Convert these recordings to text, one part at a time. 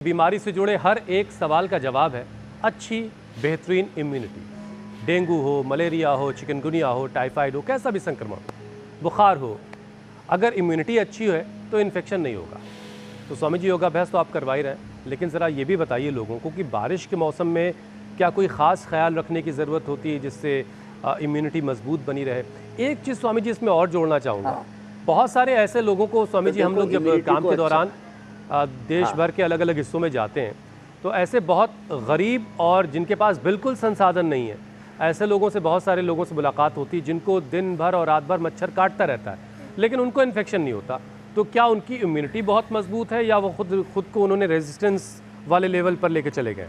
बीमारी से जुड़े हर एक सवाल का जवाब है अच्छी बेहतरीन इम्यूनिटी। डेंगू हो, मलेरिया हो, चिकनगुनिया हो, टाइफाइड हो, कैसा भी संक्रमण हो, बुखार हो, अगर इम्यूनिटी अच्छी है तो इन्फेक्शन नहीं होगा। तो स्वामी जी योगाभ्यास तो आप करवा ही रहे हैं, लेकिन ज़रा ये भी बताइए लोगों को कि बारिश के मौसम में क्या कोई ख़ास ख्याल रखने की ज़रूरत होती है जिससे इम्यूनिटी मजबूत बनी रहे। एक चीज़ स्वामी जी इसमें और जोड़ना चाहूँगा, बहुत सारे ऐसे लोगों को स्वामी तो जी हम देखो लोग जब इम्यूनिटी काम को के अच्छा दौरान देश भर के अलग अलग हिस्सों में जाते हैं तो ऐसे बहुत गरीब और जिनके पास बिल्कुल संसाधन नहीं है, ऐसे लोगों से, बहुत सारे लोगों से मुलाकात होती है जिनको दिन भर और रात भर मच्छर काटता रहता है लेकिन उनको इन्फेक्शन नहीं होता। तो क्या उनकी इम्यूनिटी बहुत मजबूत है या वो खुद को उन्होंने रेजिस्टेंस वाले लेवल पर लेके चले गए?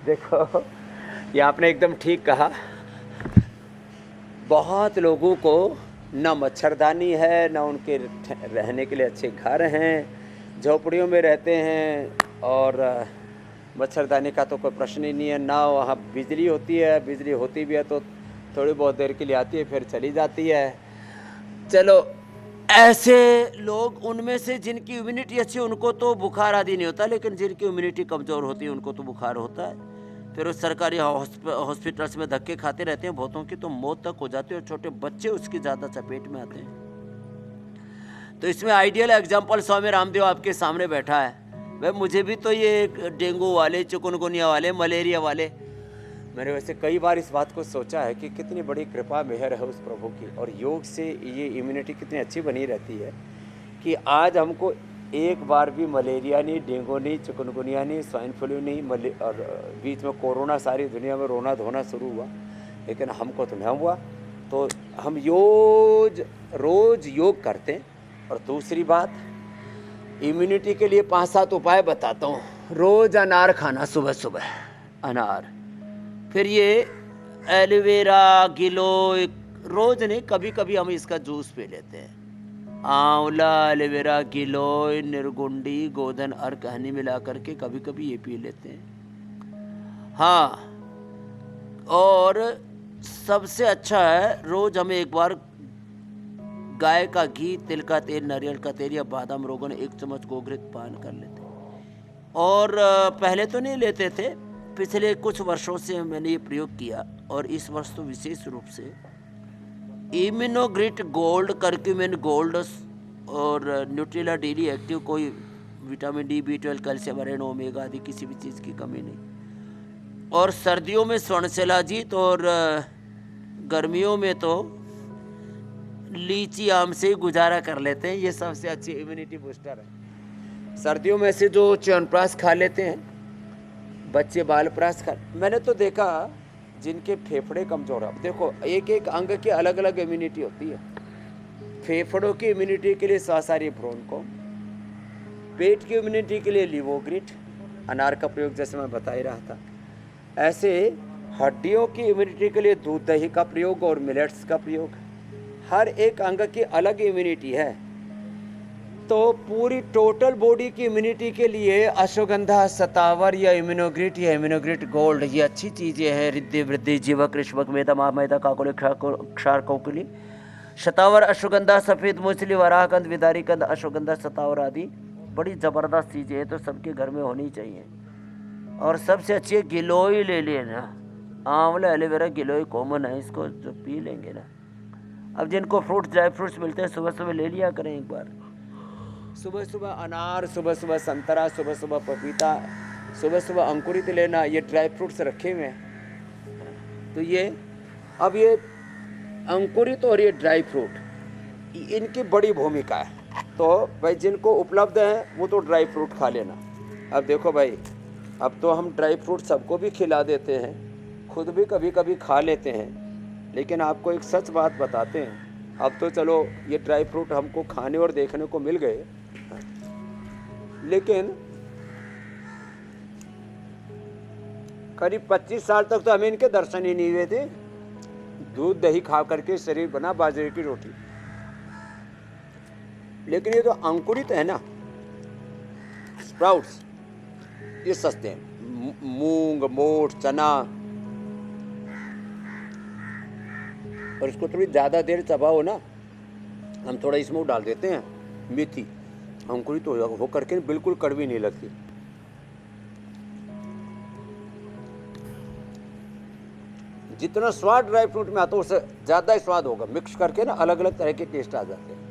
देखो, ये आपने एकदम ठीक कहा। बहुत लोगों को ना मच्छरदानी है, ना उनके रहने के लिए अच्छे घर हैं, झोपड़ियों में रहते हैं और मच्छरदानी का तो कोई प्रश्न ही नहीं है। ना वहाँ बिजली होती है, बिजली होती भी है तो थोड़ी बहुत देर के लिए आती है फिर चली जाती है। चलो, ऐसे लोग उनमें से जिनकी इम्यूनिटी अच्छी उनको तो बुखार आदि नहीं होता, लेकिन जिनकी इम्यूनिटी कमज़ोर होती है उनको तो बुखार होता है। फिर उस सरकारी हॉस्पिटल्स में धक्के खाते रहते हैं, बहुतों की तो मौत तक हो जाती है और छोटे बच्चे उसकी ज़्यादा चपेट में आते हैं। तो इसमें आइडियल एग्जाम्पल स्वामी रामदेव आपके सामने बैठा है। भाई मुझे भी तो ये डेंगू वाले, चिकनगुनिया वाले, मलेरिया वाले, मैंने वैसे कई बार इस बात को सोचा है कि कितनी बड़ी कृपा मेहर है उस प्रभु की, और योग से ये इम्यूनिटी कितनी अच्छी बनी रहती है कि आज हमको एक बार भी मलेरिया नहीं, डेंगू नहीं, चिकनगुनिया नहीं, स्वाइन फ्लू नहीं, और बीच में कोरोना सारी दुनिया में रोना धोना शुरू हुआ, लेकिन हमको तो नहीं हुआ। तो हम रोज योग करते हैं। और दूसरी बात, इम्यूनिटी के लिए 5-7 उपाय बताता हूँ। रोज़ अनार खाना, सुबह सुबह अनार, फिर ये एलोवेरा, गिलोय, रोज़ नहीं, कभी कभी हम इसका जूस पी लेते हैं। आंवला, एलोवेरा, गिलोय, निर्गुंडी, गोधन, अर्क, हनी मिला करके कभी कभी ये पी लेते हैं। हाँ, और सबसे अच्छा है रोज़ हमें एक बार गाय का घी, तिल का तेल, नारियल का तेल या बादाम रोगन 1 चम्मच गोघृत पान कर लेते हैं। और पहले तो नहीं लेते थे, पिछले कुछ वर्षों से मैंने ये प्रयोग किया और इस वर्ष तो विशेष रूप से इम्यूनोग्रिट गोल्ड, करक्यूमिन गोल्ड और न्यूट्रिला डेली एक्टिव, कोई vitamin D, B12, calcium, iron, omega आदि किसी भी चीज़ की कमी नहीं। और सर्दियों में स्वर्ण शिलाजीत और गर्मियों में तो लीची आम से गुजारा कर लेते हैं। ये सबसे अच्छी इम्यूनिटी बूस्टर है। सर्दियों में से जो च्यवनप्राश खा लेते हैं बच्चे, बालप्राश खा, मैंने तो देखा जिनके फेफड़े कमजोर है। देखो, एक एक अंग की अलग अलग इम्यूनिटी होती है। फेफड़ों की इम्यूनिटी के लिए स्वासारी ब्रोनकोम, पेट की इम्यूनिटी के लिए लिवोग्रिट, अनार का प्रयोग जैसे मैं बता ही रहा था। ऐसे हड्डियों की इम्यूनिटी के लिए दूध दही का प्रयोग और मिलेट्स का प्रयोग। हर एक अंग की अलग इम्यूनिटी है। तो पूरी टोटल बॉडी की इम्यूनिटी के लिए अश्वगंधा, शतावर या इम्यूनोग्रिट गोल्ड, ये अच्छी चीज़ें हैं। रिद्धि वृद्धि, जीवक, ऋष्वक, मेधा, महामेधा, काकुली, क्षार, कौकुली, शतावर, अश्वगंधा, सफ़ेद मूसली, वराहकंद, विदारीकंद, अश्वगंधा, शतावर आदि बड़ी ज़बरदस्त चीज़ें हैं, तो सबके घर में होनी चाहिए। और सबसे अच्छी गिलोय ले लेना। आंवला, एलोवेरा, गिलोय कॉमन है, इसको जो पी लेंगे ना। अब जिनको ड्राई फ्रूट्स मिलते हैं सुबह सुबह ले लिया करें एक बार। सुबह सुबह अनार, सुबह सुबह संतरा, सुबह सुबह पपीता, सुबह सुबह अंकुरित लेना। ये ड्राई फ्रूट्स रखे हुए हैं। तो ये अब ये अंकुरित और ये ड्राई फ्रूट, इनकी बड़ी भूमिका है। तो भाई जिनको उपलब्ध है वो तो ड्राई फ्रूट खा लेना। अब देखो भाई, अब तो हम ड्राई फ्रूट सबको भी खिला देते हैं, खुद भी कभी कभी खा लेते हैं, लेकिन आपको एक सच बात बताते हैं। अब तो चलो ये ड्राई फ्रूट हमको खाने और देखने को मिल गए, लेकिन करीब 25 साल तक तो हमें इनके दर्शन ही नहीं हुए थे। दूध दही खा करके शरीर बना, बाजरे की रोटी। लेकिन ये तो अंकुरित है ना, स्प्राउट्स, ये सस्ते हैं। मूंग, मोठ, चना, और इसको थोड़ी ज़्यादा देर चबाओ ना, हम थोड़ा इसमें डाल देते हैं मेथी अंकुरित हो करके बिल्कुल कड़वी नहीं लगती। जितना स्वाद ड्राई फ्रूट में आता है उससे ज़्यादा ही स्वाद होगा। मिक्स करके ना अलग अलग तरह के टेस्ट आ जाते हैं।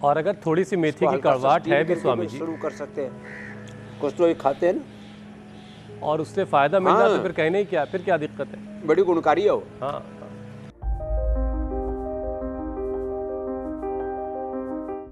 और अगर थोड़ी सी मेथी की हल्का सा कड़वाहट स्टीम है भी करके स्वामी जी, शुरू कर सकते हैं। कुछ तो ये खाते हैं ना, और उससे फ़ायदा मिल रहा है हाँ। तो फिर कहने ही क्या, फिर क्या दिक्कत है। बड़ी गुणकारी है वो। हाँ,